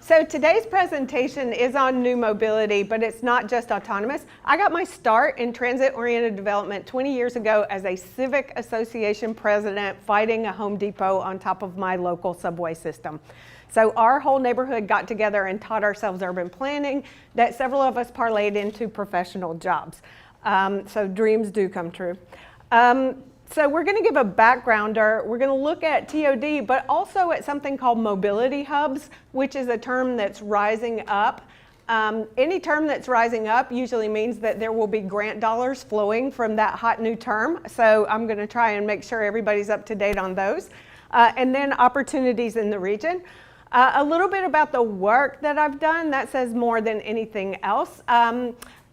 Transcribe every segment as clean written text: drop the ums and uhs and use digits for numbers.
So today's presentation is on new mobility, but it's not just autonomous. I got my start in transit-oriented development 20 years ago as a civic association president fighting a Home Depot on top of my local subway system. So our whole neighborhood got together and taught ourselves urban planning that several of us parlayed into professional jobs. So dreams do come true. So we're going to give a backgrounder. We're going to look at TOD, but also at something called mobility hubs, which is a term that's rising up. Any term that's rising up usually means that there will be grant dollars flowing from that hot new term. So I'm going to try and make sure everybody's up to date on those. And then opportunities in the region. A little bit about the work that I've done. That says more than anything else.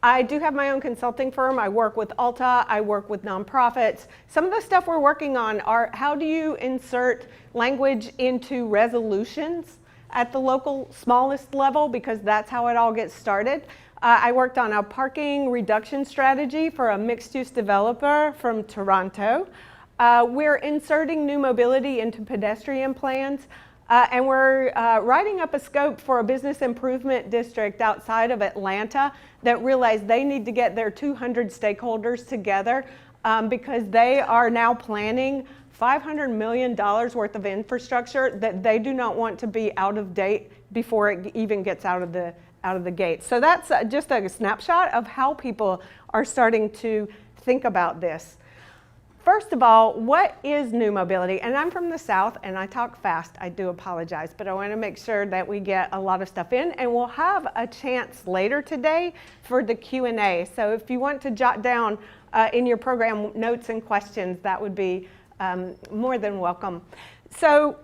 I do have my own consulting firm. I work with Alta. I work with nonprofits. Some of the stuff we're working on are how do you insert language into resolutions at the local smallest level, because that's how it all gets started. I worked on a parking reduction strategy for a mixed-use developer from Toronto. We're inserting new mobility into pedestrian plans. And we're writing up a scope for a business improvement district outside of Atlanta that realized they need to get their 200 stakeholders together because they are now planning $500 million worth of infrastructure that they do not want to be out of date before it even gets out of the gate. So that's just a snapshot of how people are starting to think about this. First of all, what is new mobility? And I'm from the South and I talk fast. I do apologize, but I want to make sure that we get a lot of stuff in, and we'll have a chance later today for the Q&A. So if you want to jot down in your program notes and questions, that would be more than welcome. So,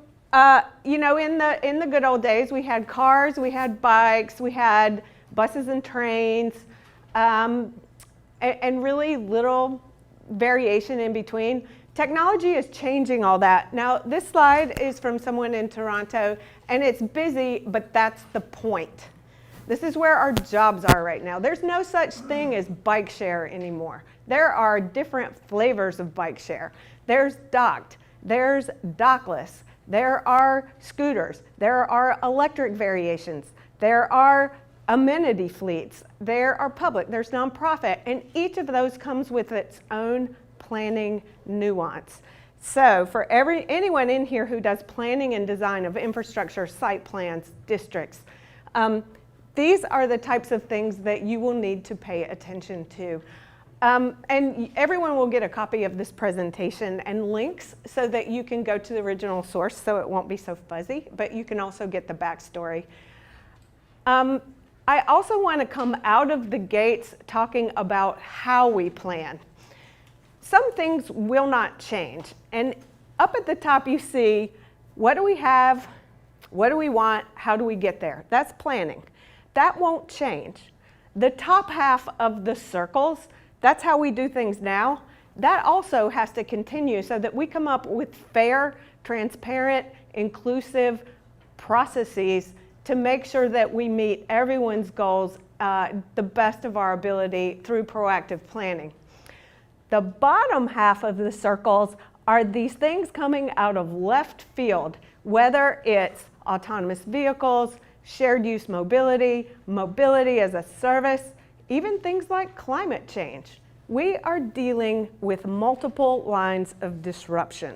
you know, in the good old days, we had cars, we had bikes, we had buses and trains, and really little variation in between. Technology is changing all that. Now, this slide is from someone in Toronto, and it's busy, but that's the point. This is where our jobs are right now. There's no such thing as bike share anymore. There are different flavors of bike share. There's docked, there's dockless, there are scooters, there are electric variations, there are amenity fleets, there are public, there's nonprofit, and each of those comes with its own planning nuance. So for anyone in here who does planning and design of infrastructure, site plans, districts, these are the types of things that you will need to pay attention to. And everyone will get a copy of this presentation and links so that you can go to the original source so it won't be so fuzzy, but you can also get the backstory. I also want to come out of the gates talking about how we plan. Some things will not change. And up at the top you see, what do we have? What do we want? How do we get there? That's planning. That won't change. The top half of the circles, that's how we do things now. That also has to continue so that we come up with fair, transparent, inclusive processes to make sure that we meet everyone's goals the best of our ability through proactive planning. The bottom half of the circles are these things coming out of left field, whether it's autonomous vehicles, shared use mobility, mobility as a service, even things like climate change. We are dealing with multiple lines of disruption.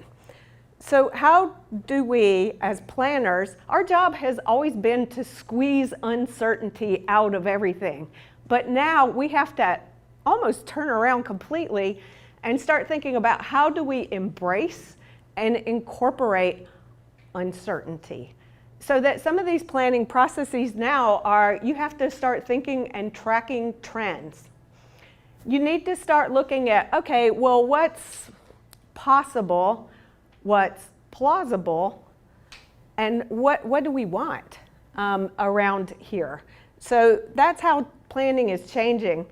So how do we, as planners, our job has always been to squeeze uncertainty out of everything. But now we have to almost turn around completely and start thinking about how do we embrace and incorporate uncertainty. So that some of these planning processes now are, you have to start thinking and tracking trends. You need to start looking at, okay, well, what's possible? What's plausible, and what do we want around here? So that's how planning is changing.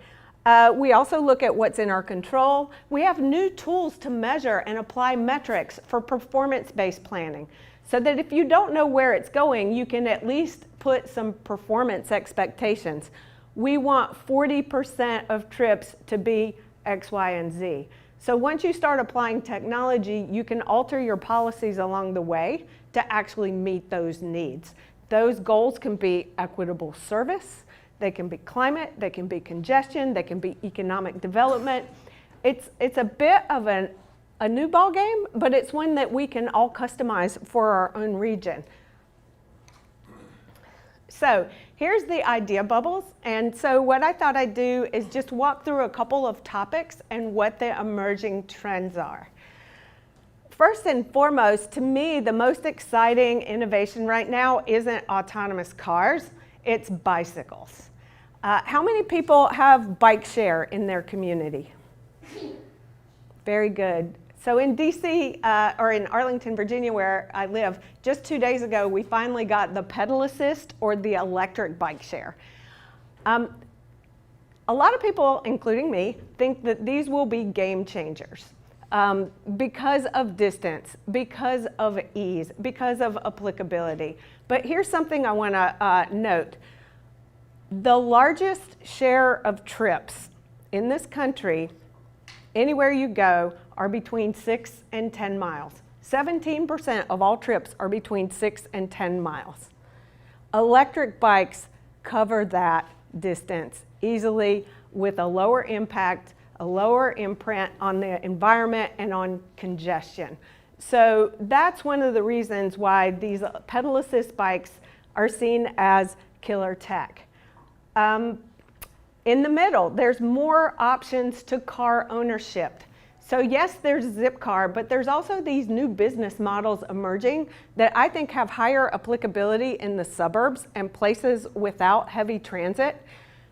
We also look at what's in our control. We have new tools to measure and apply metrics for performance-based planning, so that if you don't know where it's going, you can at least put some performance expectations. We want 40% of trips to be X, Y, and Z. So once you start applying technology, you can alter your policies along the way to actually meet those needs. Those goals can be equitable service, they can be climate, they can be congestion, they can be economic development. It's a bit of a new ball game, but it's one that we can all customize for our own region. So here's the idea bubbles. And so what I thought I'd do is just walk through a couple of topics and what the emerging trends are. First and foremost, to me, the most exciting innovation right now isn't autonomous cars, it's bicycles. How many people have bike share in their community? Very good. So in DC, or in Arlington, Virginia, where I live, just 2 days ago, we finally got the pedal assist or the electric bike share. A lot of people, including me, think that these will be game changers because of distance, because of ease, because of applicability. But here's something I want to note. The largest share of trips in this country, anywhere you go, are between 6 and 10 miles. 17% of all trips are between 6 and 10 miles. Electric bikes cover that distance easily with a lower impact, a lower imprint on the environment and on congestion. So that's one of the reasons why these pedal assist bikes are seen as killer tech. In the middle, there's more options to car ownership. So yes, there's Zipcar, but there's also these new business models emerging that I think have higher applicability in the suburbs and places without heavy transit.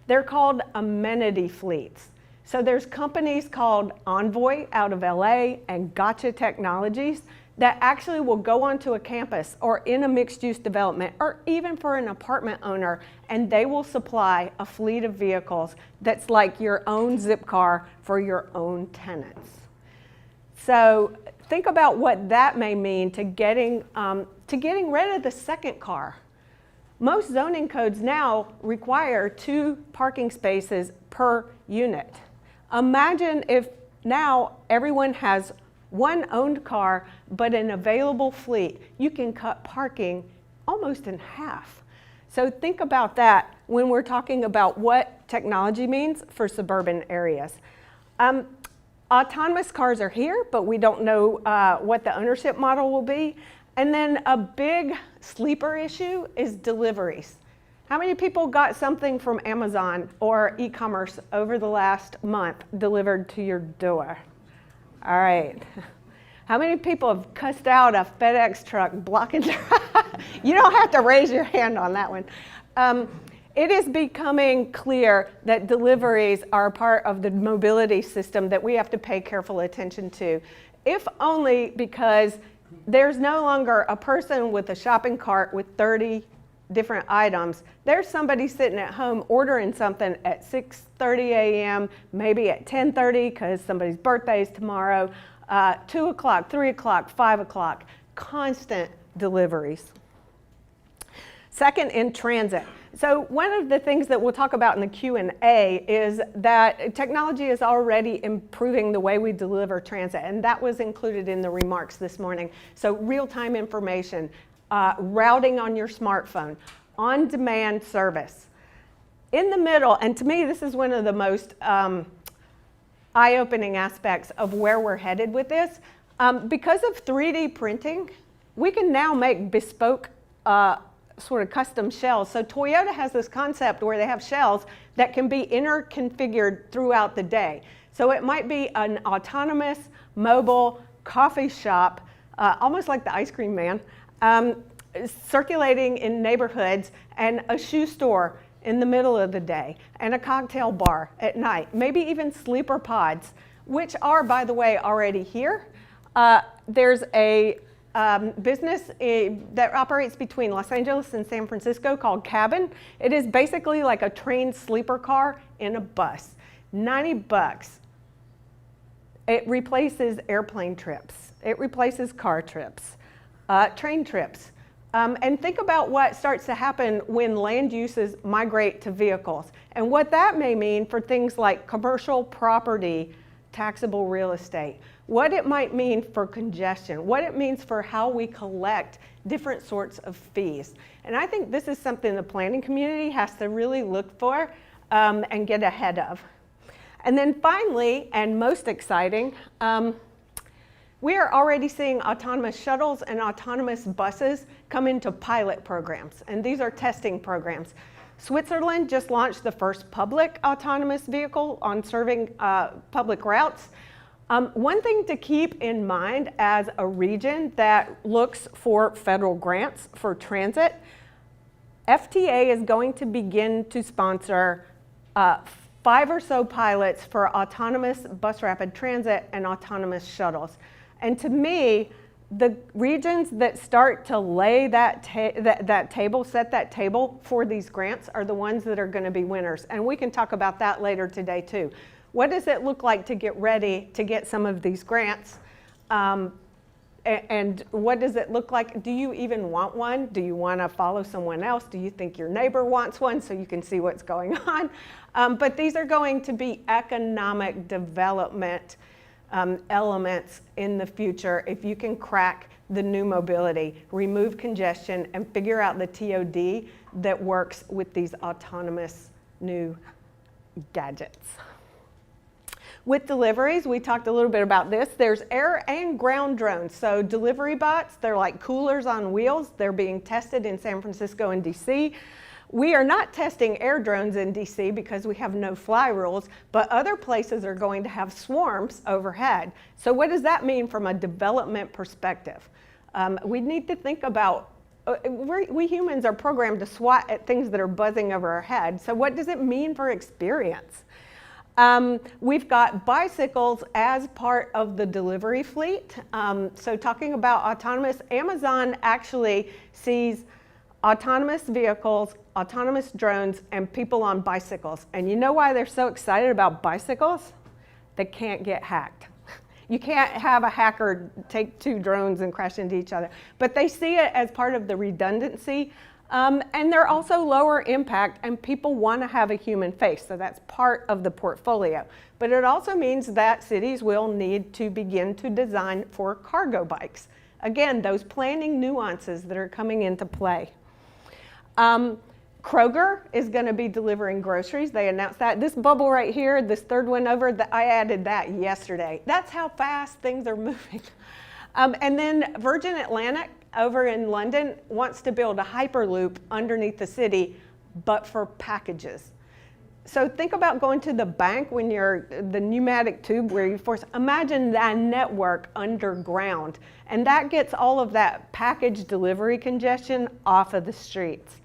They're called Amenity Fleets. So there's companies called Envoy out of LA and Gotcha Technologies that actually will go onto a campus or in a mixed-use development or even for an apartment owner, and they will supply a fleet of vehicles that's like your own Zipcar for your own tenants. So think about what that may mean to getting rid of the second car. Most zoning codes now require 2 parking spaces per unit. Imagine if now everyone has 1 owned car, but an available fleet. You can cut parking almost in half. So think about that when we're talking about what technology means for suburban areas. Autonomous cars are here, but we don't know what the ownership model will be. And then a big sleeper issue is deliveries. How many people got something from Amazon or e-commerce over the last month delivered to your door? All right. How many people have cussed out a FedEx truck blocking? You don't have to raise your hand on that one. It is becoming clear that deliveries are a part of the mobility system that we have to pay careful attention to, if only because there's no longer a person with a shopping cart with 30 different items. There's somebody sitting at home ordering something at 6:30 a.m., maybe at 10:30 because somebody's birthday is tomorrow, 2 o'clock, 3 o'clock, 5 o'clock, constant deliveries. Second, in transit. So one of the things that we'll talk about in the Q&A is that technology is already improving the way we deliver transit, and that was included in the remarks this morning. So real-time information, routing on your smartphone, on-demand service. In the middle, and to me this is one of the most eye-opening aspects of where we're headed with this, because of 3D printing, we can now make bespoke sort of custom shells. So Toyota has this concept where they have shells that can be inner-configured throughout the day. So it might be an autonomous mobile coffee shop, almost like the ice cream man, circulating in neighborhoods, and a shoe store in the middle of the day, and a cocktail bar at night, maybe even sleeper pods, which are, by the way, already here. There's a business that operates between Los Angeles and San Francisco called Cabin. It is basically like a train sleeper car in a bus. $90. It replaces airplane trips. It replaces car trips, train trips. And think about what starts to happen when land uses migrate to vehicles and what that may mean for things like commercial property taxable real estate, what it might mean for congestion, what it means for how we collect different sorts of fees. And I think this is something the planning community has to really look for and get ahead of. And then finally, and most exciting, we are already seeing autonomous shuttles and autonomous buses come into pilot programs, and these are testing programs. Switzerland just launched the first public autonomous vehicle on serving public routes. One thing to keep in mind as a region that looks for federal grants for transit, FTA is going to begin to sponsor 5 or so pilots for autonomous bus rapid transit and autonomous shuttles. And to me, the regions that start to lay set that table for these grants are the ones that are going to be winners. And we can talk about that later today too. What does it look like to get ready to get some of these grants? And what does it look like? Do you even want one? Do you want to follow someone else? Do you think your neighbor wants one so you can see what's going on? But these are going to be economic development elements in the future if you can crack the new mobility, remove congestion, and figure out the TOD that works with these autonomous new gadgets. With deliveries, we talked a little bit about this. There's air and ground drones. So delivery bots, they're like coolers on wheels. They're being tested in San Francisco and DC. We are not testing air drones in DC because we have no fly rules, but other places are going to have swarms overhead. So what does that mean from a development perspective? We need to think about, we humans are programmed to swat at things that are buzzing over our head. So what does it mean for experience? We've got bicycles as part of the delivery fleet. So talking about autonomous, Amazon actually sees autonomous vehicles, autonomous drones, and people on bicycles. And you know why they're so excited about bicycles? They can't get hacked. You can't have a hacker take 2 drones and crash into each other. But they see it as part of the redundancy. And they're also lower impact, and people want to have a human face. So that's part of the portfolio. But it also means that cities will need to begin to design for cargo bikes. Again, those planning nuances that are coming into play. Kroger is going to be delivering groceries. They announced that. This bubble right here, this third one over, I added that yesterday. That's how fast things are moving. And then Virgin Atlantic over in London wants to build a hyperloop underneath the city, but for packages. So think about going to the bank when you're the pneumatic tube where you force, imagine that network underground. And that gets all of that package delivery congestion off of the streets.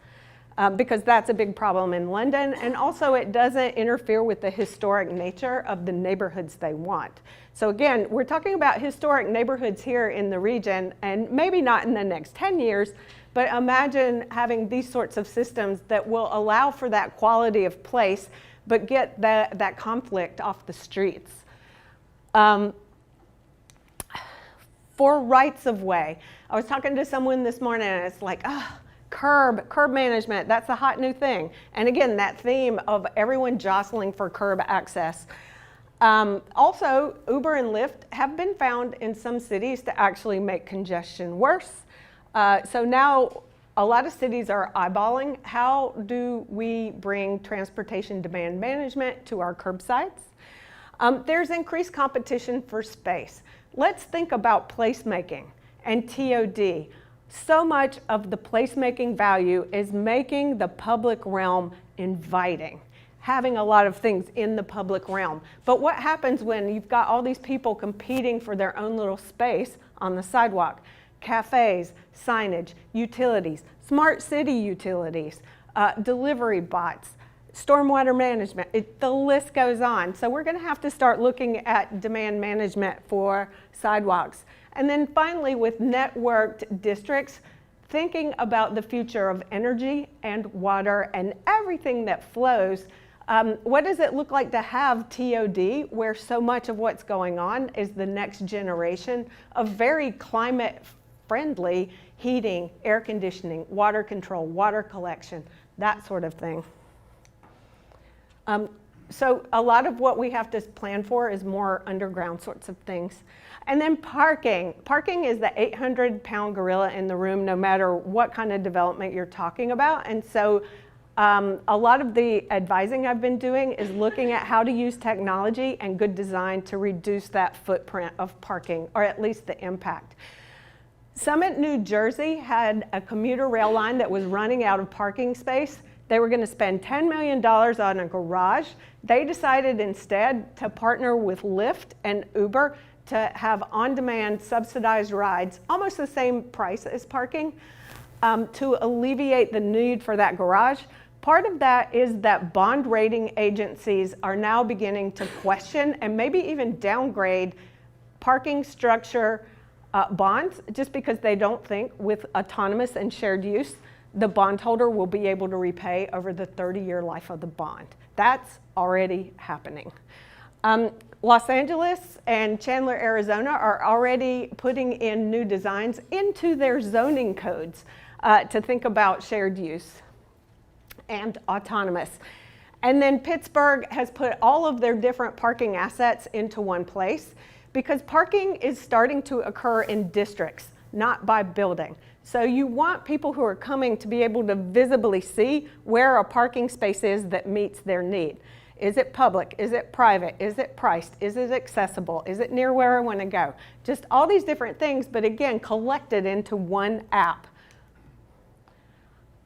Because that's a big problem in London, and also it doesn't interfere with the historic nature of the neighborhoods they want. So again, we're talking about historic neighborhoods here in the region, and maybe not in the next 10 years, but imagine having these sorts of systems that will allow for that quality of place, but get that conflict off the streets. For rights of way, I was talking to someone this morning, and it's like, curb management, that's a hot new thing. And again, that theme of everyone jostling for curb access. Also, Uber and Lyft have been found in some cities to actually make congestion worse. So now a lot of cities are eyeballing how do we bring transportation demand management to our curbsides. There's increased competition for space. Let's think about placemaking and TOD. So much of the placemaking value is making the public realm inviting, having a lot of things in the public realm. But what happens when you've got all these people competing for their own little space on the sidewalk? Cafes, signage, utilities, smart city utilities, delivery bots, stormwater management, the list goes on. So we're going to have to start looking at demand management for sidewalks. And then finally, with networked districts, thinking about the future of energy and water and everything that flows. What does it look like to have TOD, where so much of what's going on is the next generation of very climate-friendly heating, air conditioning, water control, water collection, that sort of thing. So a lot of what we have to plan for is more underground sorts of things. And then parking. Parking is the 800-pound gorilla in the room, no matter what kind of development you're talking about. And so a lot of the advising I've been doing is looking at how to use technology and good design to reduce that footprint of parking, or at least the impact. Summit, New Jersey had a commuter rail line that was running out of parking space. They were going to spend $10 million on a garage. They decided instead to partner with Lyft and Uber to have on-demand subsidized rides, almost the same price as parking, to alleviate the need for that garage. Part of that is that bond rating agencies are now beginning to question and maybe even downgrade parking structure bonds, just because they don't think with autonomous and shared use, the bondholder will be able to repay over the 30-year life of the bond. That's already happening. Los Angeles and Chandler, Arizona are already putting in new designs into their zoning codes to think about shared use and autonomous. And then Pittsburgh has put all of their different parking assets into one place, because parking is starting to occur in districts, not by building. So you want people who are coming to be able to visibly see where a parking space is that meets their need. Is it public? Is it private? Is it priced? Is it accessible? Is it near where I want to go? Just all these different things, but again, collected into one app.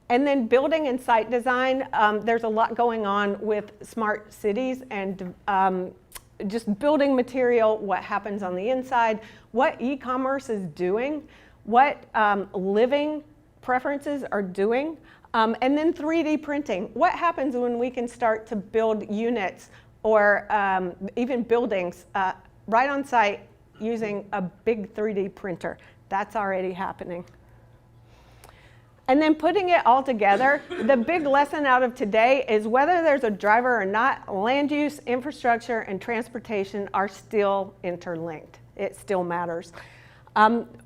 And then building and site design, there's a lot going on with smart cities and just building material, what happens on the inside, what e-commerce is doing, what living preferences are doing, and then 3D printing. What happens when we can start to build units or even buildings right on site using a big 3D printer? That's already happening. And then putting it all together, the big lesson out of today is whether there's a driver or not, land use, infrastructure, and transportation are still interlinked. It still matters.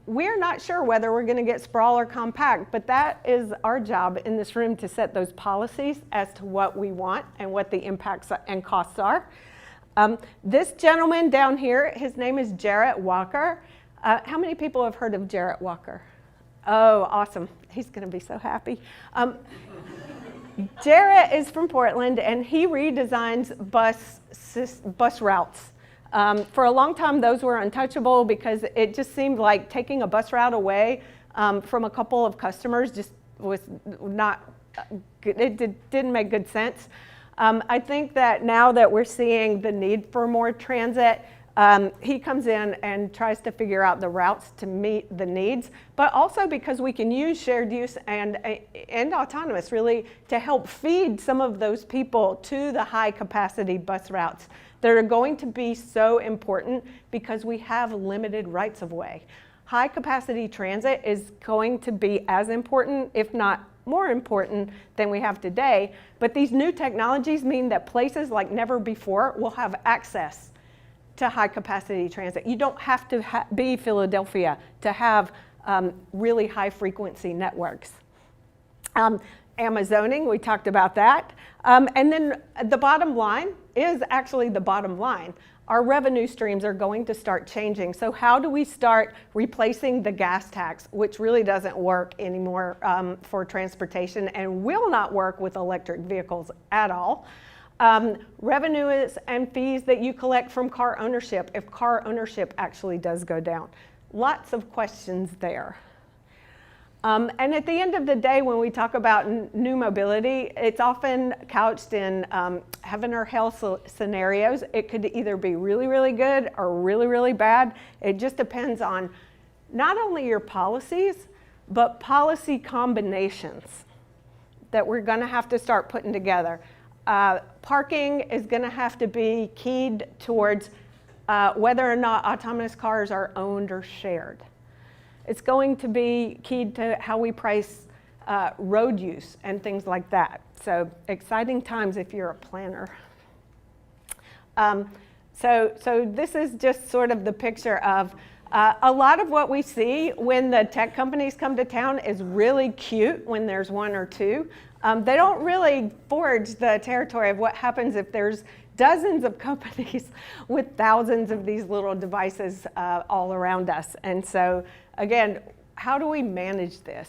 We're not sure whether we're going to get sprawl or compact, but that is our job in this room, to set those policies as to what we want and what the impacts and costs are. This gentleman down here, his name is Jarrett Walker. How many people have heard of Jarrett Walker? Oh, awesome. He's going to be so happy. Jarrett is from Portland, and he redesigns bus routes. For a long time, those were untouchable because it just seemed like taking a bus route away from a couple of customers just was not good. It didn't make good sense. I think that now that we're seeing the need for more transit, he comes in and tries to figure out the routes to meet the needs, but also because we can use shared use and autonomous really to help feed some of those people to the high capacity bus routes that are going to be so important because we have limited rights of way. High capacity transit is going to be as important, if not more important, than we have today, but these new technologies mean that places like never before will have access to high capacity transit. You don't have to be Philadelphia to have really high frequency networks. Amazoning, we talked about that. And then the bottom line is actually the bottom line. Our revenue streams are going to start changing. So how do we start replacing the gas tax, which really doesn't work anymore for transportation and will not work with electric vehicles at all? Revenues and fees that you collect from car ownership, if car ownership actually does go down. Lots of questions there. And at the end of the day, when we talk about new mobility, it's often couched in heaven or hell scenarios. It could either be really, really good or really, really bad. It just depends on not only your policies, but policy combinations that we're going to have to start putting together. Parking is going to have to be keyed towards whether or not autonomous cars are owned or shared. It's going to be keyed to how we price road use and things like that. So exciting times if you're a planner. So this is just sort of the picture of a lot of what we see when the tech companies come to town is really cute when there's one or two. They don't really forge the territory of what happens if there's dozens of companies with thousands of these little devices all around us. And so, again, how do we manage this?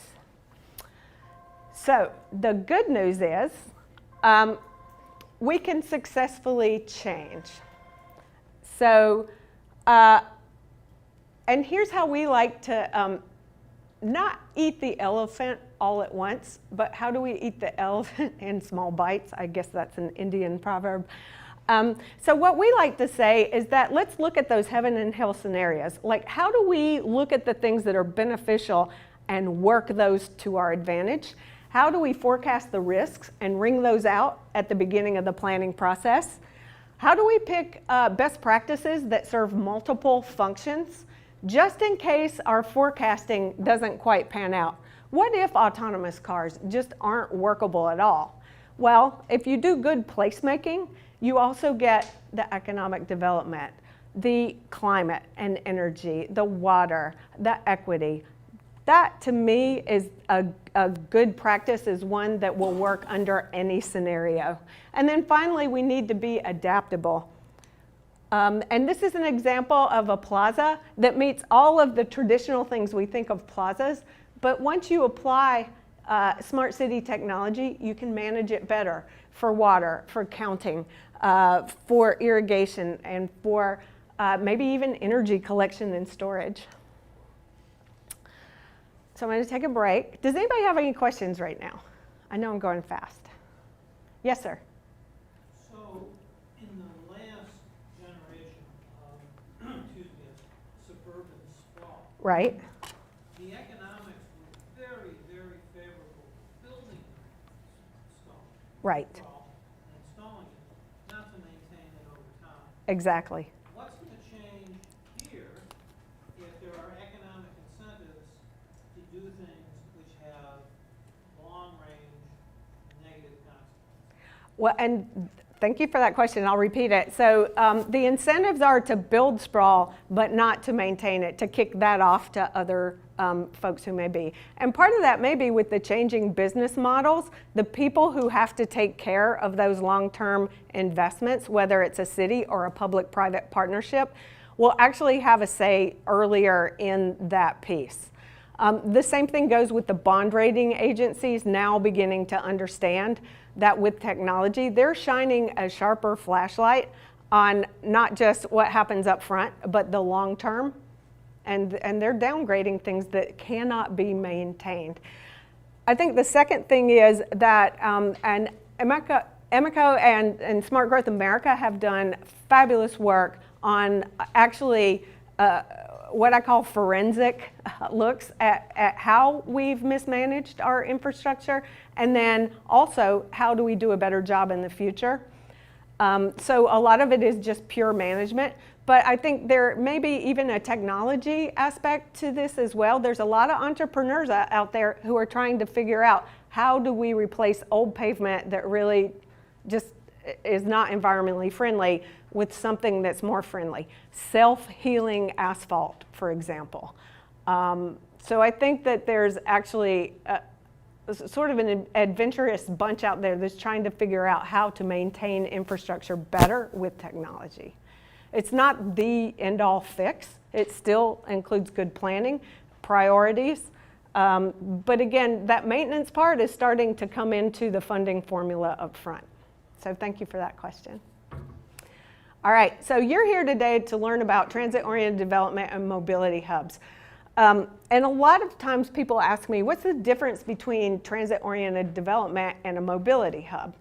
So the good news is we can successfully change. So, and here's how we like to not eat the elephant all at once, but how do we eat the elephant in small bites? I guess that's an Indian proverb. So what we like to say is that let's look at those heaven and hell scenarios. Like, how do we look at the things that are beneficial and work those to our advantage? How do we forecast the risks and wring those out at the beginning of the planning process? How do we pick best practices that serve multiple functions, just in case our forecasting doesn't quite pan out? What if autonomous cars just aren't workable at all? Well, if you do good placemaking, you also get the economic development, the climate and energy, the water, the equity. That, to me, is a good practice, is one that will work under any scenario. And then finally, we need to be adaptable. And this is an example of a plaza that meets all of the traditional things we think of plazas. But once you apply smart city technology, you can manage it better for water, for counting, for irrigation, and for maybe even energy collection and storage. So I'm going to take a break. Does anybody have any questions right now? I know I'm going fast. Yes, sir. So in the last generation of suburban sprawl, Right. the economics were very, very favorable building sprawl. Right. And installing it, not to maintain it over time. Exactly. What's going to change here if there are economic incentives to do things which have long-range negative consequences? Well, and thank you for that question. I'll repeat it. So the incentives are to build sprawl, but not to maintain it, to kick that off to other folks who may be. And part of that may be with the changing business models. The people who have to take care of those long-term investments, whether it's a city or a public-private partnership, will actually have a say earlier in that piece. The same thing goes with the bond rating agencies now beginning to understand that with technology, they're shining a sharper flashlight on not just what happens up front, but the long term. And they're downgrading things that cannot be maintained. I think the second thing is that, and Emeco and Smart Growth America have done fabulous work on actually what I call forensic looks at how we've mismanaged our infrastructure, and then also how do we do a better job in the future. So a lot of it is just pure management, but I think there may be even a technology aspect to this as well. There's a lot of entrepreneurs out there who are trying to figure out how do we replace old pavement that really just is not environmentally friendly with something that's more friendly. Self-healing asphalt, for example. So I think that there's actually sort of an adventurous bunch out there that's trying to figure out how to maintain infrastructure better with technology. It's not the end-all fix. It still includes good planning, priorities. But again, that maintenance part is starting to come into the funding formula up front. So thank you for that question. All right, so you're here today to learn about transit-oriented development and mobility hubs. And a lot of times people ask me, what's the difference between transit-oriented development and a mobility hub?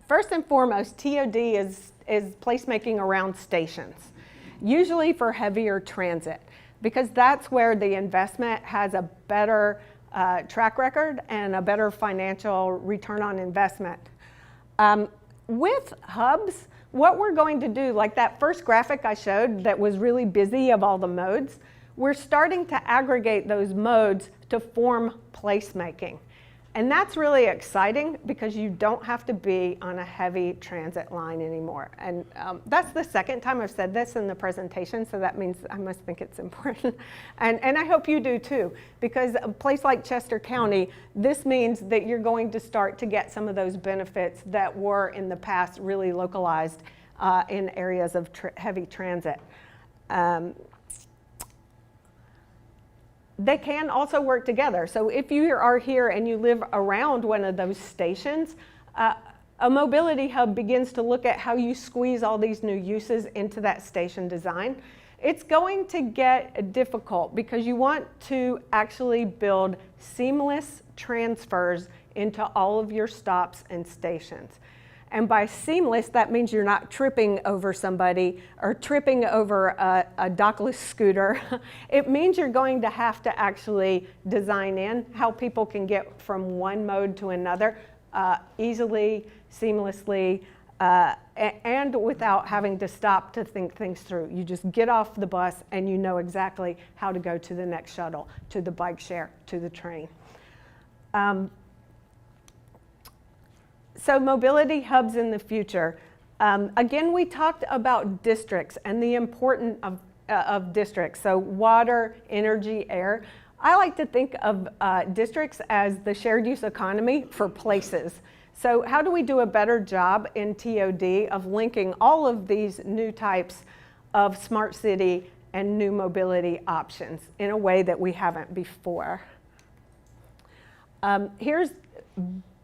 First and foremost, TOD is placemaking around stations, usually for heavier transit, because that's where the investment has a better track record and a better financial return on investment. With hubs, what we're going to do, like that first graphic I showed that was really busy of all the modes, we're starting to aggregate those modes to form placemaking. And that's really exciting because you don't have to be on a heavy transit line anymore. And that's the second time I've said this in the presentation, so that means I must think it's important. And I hope you do too, because a place like Chester County, this means that you're going to start to get some of those benefits that were in the past really localized in areas of heavy transit. They can also work together. So if you are here and you live around one of those stations, a mobility hub begins to look at how you squeeze all these new uses into that station design. It's going to get difficult because you want to actually build seamless transfers into all of your stops and stations. And by seamless, that means you're not tripping over somebody or tripping over a dockless scooter. It means you're going to have to actually design in how people can get from one mode to another easily, seamlessly, and without having to stop to think things through. You just get off the bus and you know exactly how to go to the next shuttle, to the bike share, to the train. So mobility hubs in the future. Again, we talked about districts and the importance of districts. So water, energy, air. I like to think of districts as the shared use economy for places. So how do we do a better job in TOD of linking all of these new types of smart city and new mobility options in a way that we haven't before? Here's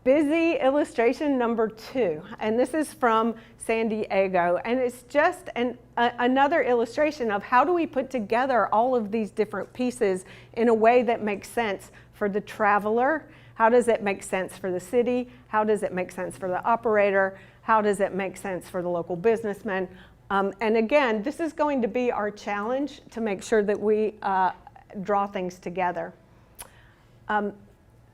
busy illustration number 2, and this is from San Diego, and it's just another illustration of how do we put together all of these different pieces in a way that makes sense for the traveler. How does it make sense for the city? How does it make sense for the operator? How does it make sense for the local businessman? And again, this is going to be our challenge to make sure that we draw things together.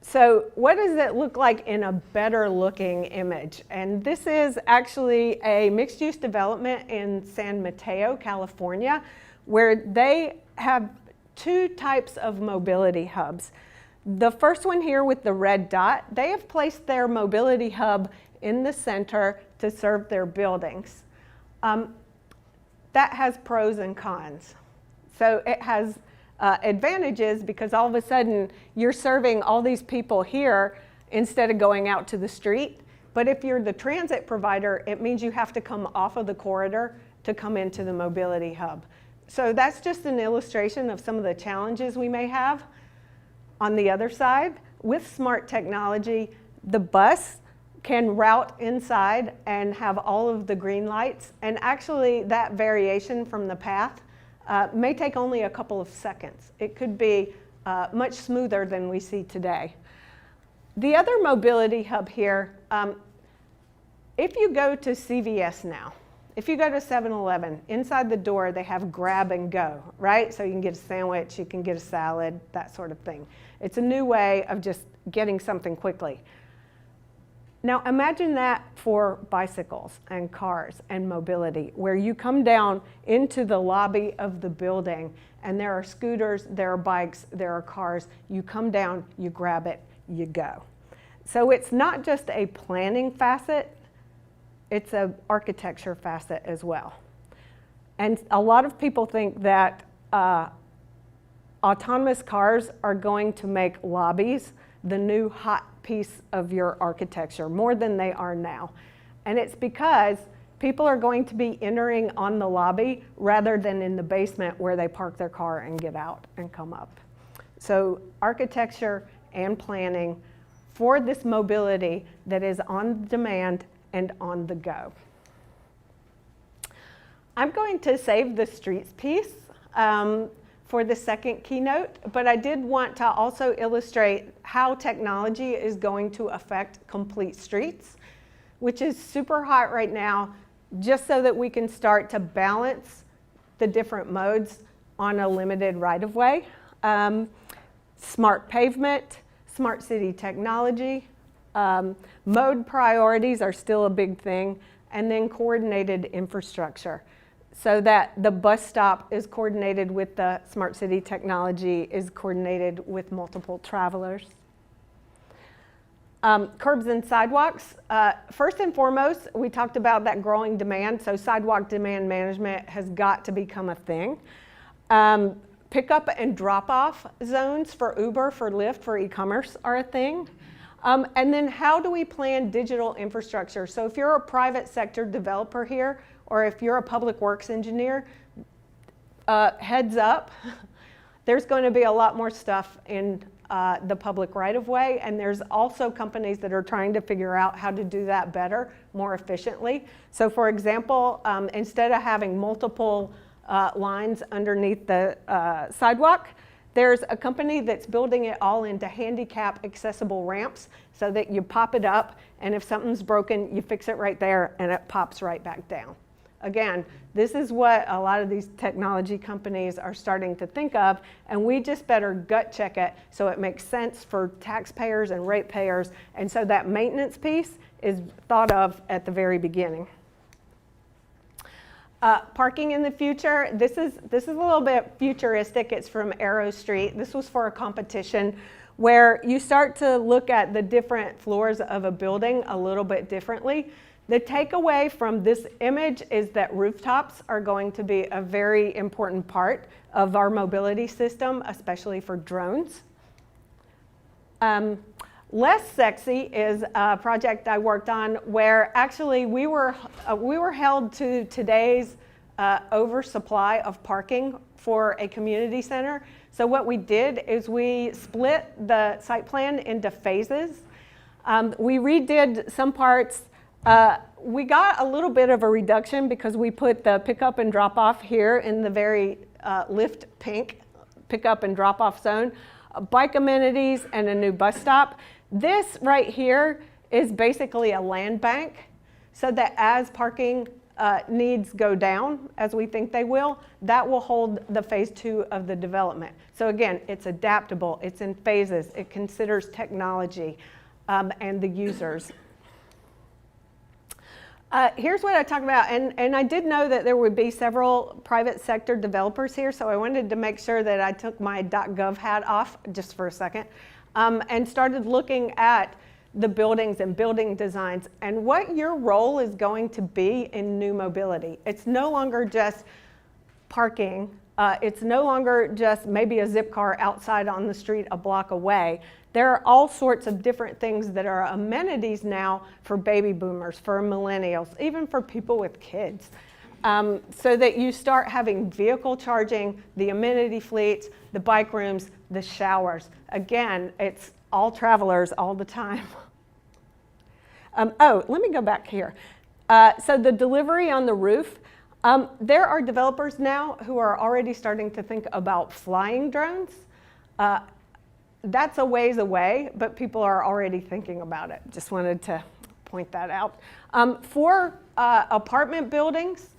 So what does it look like in a better looking image? And this is actually a mixed use development in San Mateo, California, where they have 2 types of mobility hubs. The first one here with the red dot, they have placed their mobility hub in the center to serve their buildings. That has pros and cons. So it has advantages because all of a sudden you're serving all these people here instead of going out to the street. But if you're the transit provider, it means you have to come off of the corridor to come into the mobility hub. So that's just an illustration of some of the challenges we may have. On the other side, with smart technology, the bus can route inside and have all of the green lights, and actually that variation from the path may take only a couple of seconds. It could be much smoother than we see today. The other mobility hub here, if you go to CVS now, if you go to 7-Eleven, inside the door they have grab and go, right? So you can get a sandwich, you can get a salad, that sort of thing. It's a new way of just getting something quickly. Now imagine that for bicycles and cars and mobility, where you come down into the lobby of the building and there are scooters, there are bikes, there are cars. You come down, you grab it, you go. So it's not just a planning facet, it's an architecture facet as well. And a lot of people think that autonomous cars are going to make lobbies the new hot piece of your architecture, more than they are now. And it's because people are going to be entering on the lobby rather than in the basement where they park their car and get out and come up. So architecture and planning for this mobility that is on demand and on the go. I'm going to save the streets piece for the second keynote, but I did want to also illustrate how technology is going to affect complete streets, which is super hot right now, just so that we can start to balance the different modes on a limited right-of-way. Smart pavement, smart city technology, mode priorities are still a big thing, and then coordinated infrastructure, so that the bus stop is coordinated with the smart city technology, is coordinated with multiple travelers. Curbs and sidewalks. First and foremost, we talked about that growing demand, so sidewalk demand management has got to become a thing. Pickup and drop-off zones for Uber, for Lyft, for e-commerce are a thing. And then how do we plan digital infrastructure? So if you're a private sector developer here, or if you're a public works engineer, heads up, there's going to be a lot more stuff in the public right-of-way, and there's also companies that are trying to figure out how to do that better, more efficiently. So for example, instead of having multiple lines underneath the sidewalk, there's a company that's building it all into handicap accessible ramps so that you pop it up, and if something's broken, you fix it right there and it pops right back down. Again, this is what a lot of these technology companies are starting to think of, and we just better gut check it so it makes sense for taxpayers and ratepayers, and so that maintenance piece is thought of at the very beginning. Parking in the future, this is a little bit futuristic. It's from Arrow Street. This was for a competition where you start to look at the different floors of a building a little bit differently. The takeaway from this image is that rooftops are going to be a very important part of our mobility system, especially for drones. Less sexy is a project I worked on where actually we were held to today's oversupply of parking for a community center. So what we did is we split the site plan into phases. We redid some parts. We got a little bit of a reduction because we put the pickup and drop off here in the very Lyft pink pickup and drop off zone, bike amenities, and a new bus stop. This right here is basically a land bank so that as parking needs go down, as we think they will, that will hold the phase 2 of the development. So again, it's adaptable, it's in phases, it considers technology and the users. Here's what I talked about, and I did know that there would be several private sector developers here, so I wanted to make sure that I took my .gov hat off just for a second and started looking at the buildings and building designs and what your role is going to be in new mobility. It's no longer just parking. It's no longer just maybe a zip car outside on the street a block away. There are all sorts of different things that are amenities now for baby boomers, for millennials, even for people with kids. So that you start having vehicle charging, the amenity fleets, the bike rooms, the showers. Again, it's all travelers all the time. Let me go back here. So the delivery on the roof, there are developers now who are already starting to think about flying drones. That's a ways away, but people are already thinking about it. Just wanted to point that out. For apartment buildings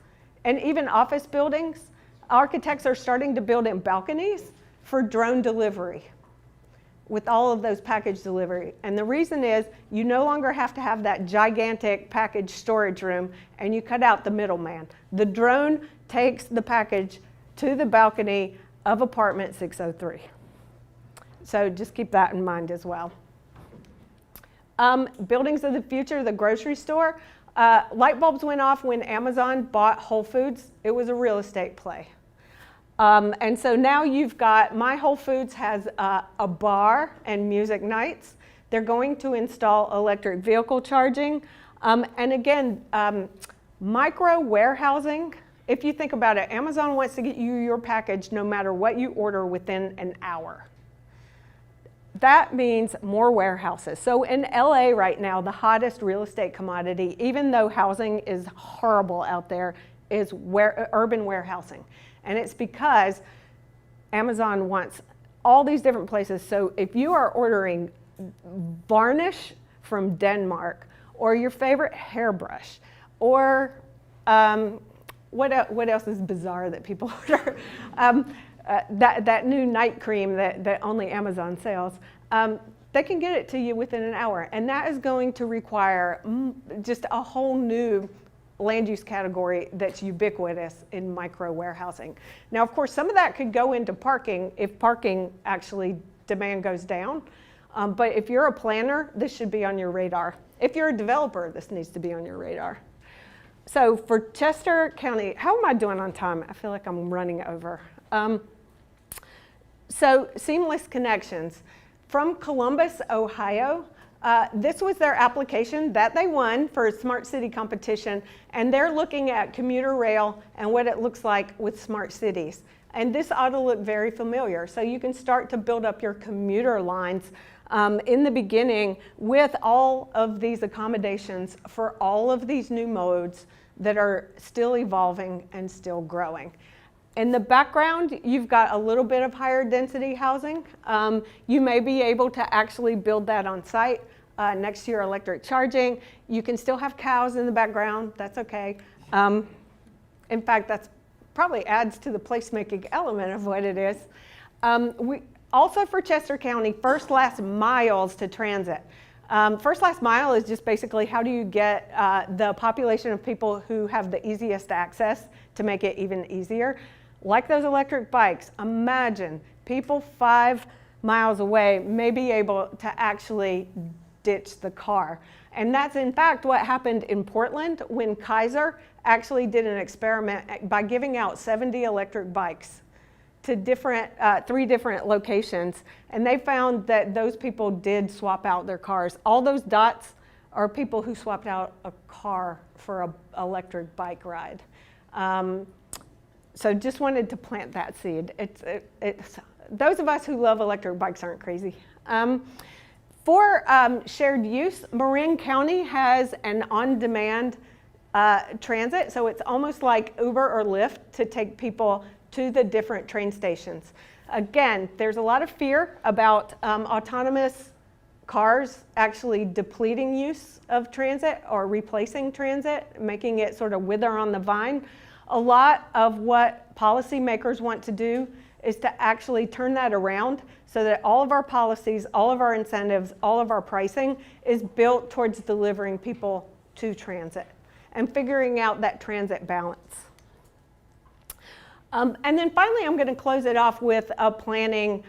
and even office buildings, architects are starting to build in balconies for drone delivery with all of those package delivery. And the reason is you no longer have to have that gigantic package storage room and you cut out the middleman. The drone takes the package to the balcony of apartment 603. So just keep that in mind as well. Buildings of the future, the grocery store. Light bulbs went off when Amazon bought Whole Foods. It was a real estate play. And so now you've got, my Whole Foods has a bar and music nights. They're going to install electric vehicle charging. And again, micro warehousing. If you think about it, Amazon wants to get you your package no matter what you order within an hour. That means more warehouses. So in LA right now, the hottest real estate commodity, even though housing is horrible out there, is urban warehousing. And it's because Amazon wants all these different places. So if you are ordering varnish from Denmark, or your favorite hairbrush, or what else is bizarre that people order? That new night cream that only Amazon sells, they can get it to you within an hour. And that is going to require just a whole new land use category that's ubiquitous in micro warehousing. Now, of course, some of that could go into parking if parking actually demand goes down. But if you're a planner, this should be on your radar. If you're a developer, this needs to be on your radar. So for Chester County, how am I doing on time? I feel like I'm running over. So seamless connections. From Columbus, Ohio, this was their application that they won for a smart city competition, and they're looking at commuter rail and what it looks like with smart cities. And this ought to look very familiar. So you can start to build up your commuter lines in the beginning with all of these accommodations for all of these new modes that are still evolving and still growing. In the background, you've got a little bit of higher density housing. You may be able to actually build that on site next to your electric charging. You can still have cows in the background, that's okay. In fact, that's probably adds to the placemaking element of what it is. We also for Chester County, first last miles to transit. First last mile is just basically how do you get the population of people who have the easiest access to make it even easier. Like those electric bikes, imagine people 5 miles away may be able to actually ditch the car. And that's in fact what happened in Portland when Kaiser actually did an experiment by giving out 70 electric bikes to three different locations. And they found that those people did swap out their cars. All those dots are people who swapped out a car for an electric bike ride. So just wanted to plant that seed. It's those of us who love electric bikes aren't crazy. For shared use, Marin County has an on-demand transit, so it's almost like Uber or Lyft to take people to the different train stations. Again, there's a lot of fear about autonomous cars actually depleting use of transit or replacing transit, making it sort of wither on the vine. A lot of what policymakers want to do is to actually turn that around so that all of our policies, all of our incentives, all of our pricing is built towards delivering people to transit and figuring out that transit balance. And then finally, I'm going to close it off with a planning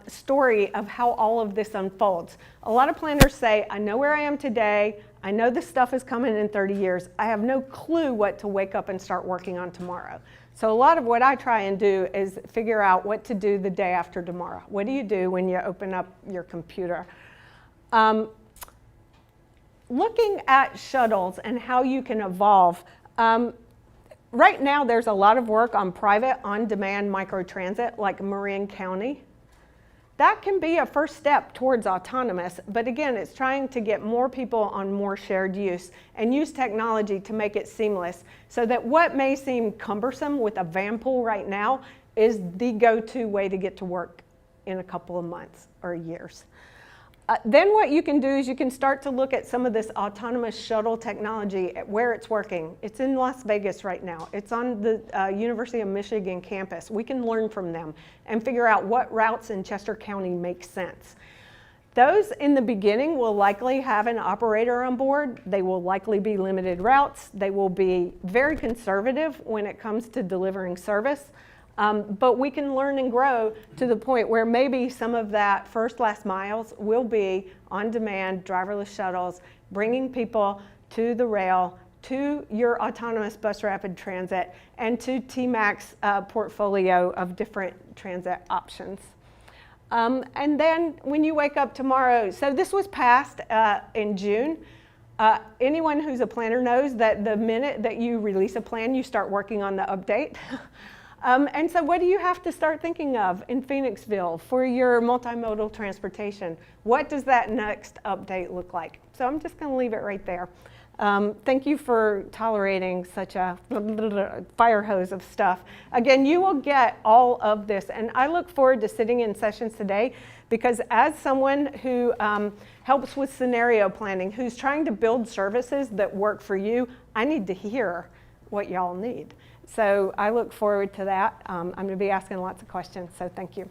story of how all of this unfolds. A lot of planners say, I know where I am today. I know this stuff is coming in 30 years. I have no clue what to wake up and start working on tomorrow. So a lot of what I try and do is figure out what to do the day after tomorrow. What do you do when you open up your computer? Looking at shuttles and how you can evolve. Right now, there's a lot of work on private on-demand microtransit like Marin County. That can be a first step towards autonomous, but again, it's trying to get more people on more shared use and use technology to make it seamless so that what may seem cumbersome with a van pool right now is the go-to way to get to work in a couple of months or years. Then what you can do is you can start to look at some of this autonomous shuttle technology at where it's working. It's in Las Vegas right now. It's on the University of Michigan campus. We can learn from them and figure out what routes in Chester County make sense. Those in the beginning will likely have an operator on board. They will likely be limited routes. They will be very conservative when it comes to delivering service. But we can learn and grow to the point where maybe some of that first last miles will be on-demand driverless shuttles, bringing people to the rail, to your autonomous bus rapid transit, and to TMAC's portfolio of different transit options. And then when you wake up tomorrow, so this was passed in June. Anyone who's a planner knows that the minute that you release a plan, you start working on the update. And so what do you have to start thinking of in Phoenixville for your multimodal transportation? What does that next update look like? So I'm just going to leave it right there. Thank you for tolerating such a fire hose of stuff. Again, you will get all of this, and I look forward to sitting in sessions today because as someone who helps with scenario planning, who's trying to build services that work for you, I need to hear what y'all need. So I look forward to that. I'm going to be asking lots of questions, so thank you.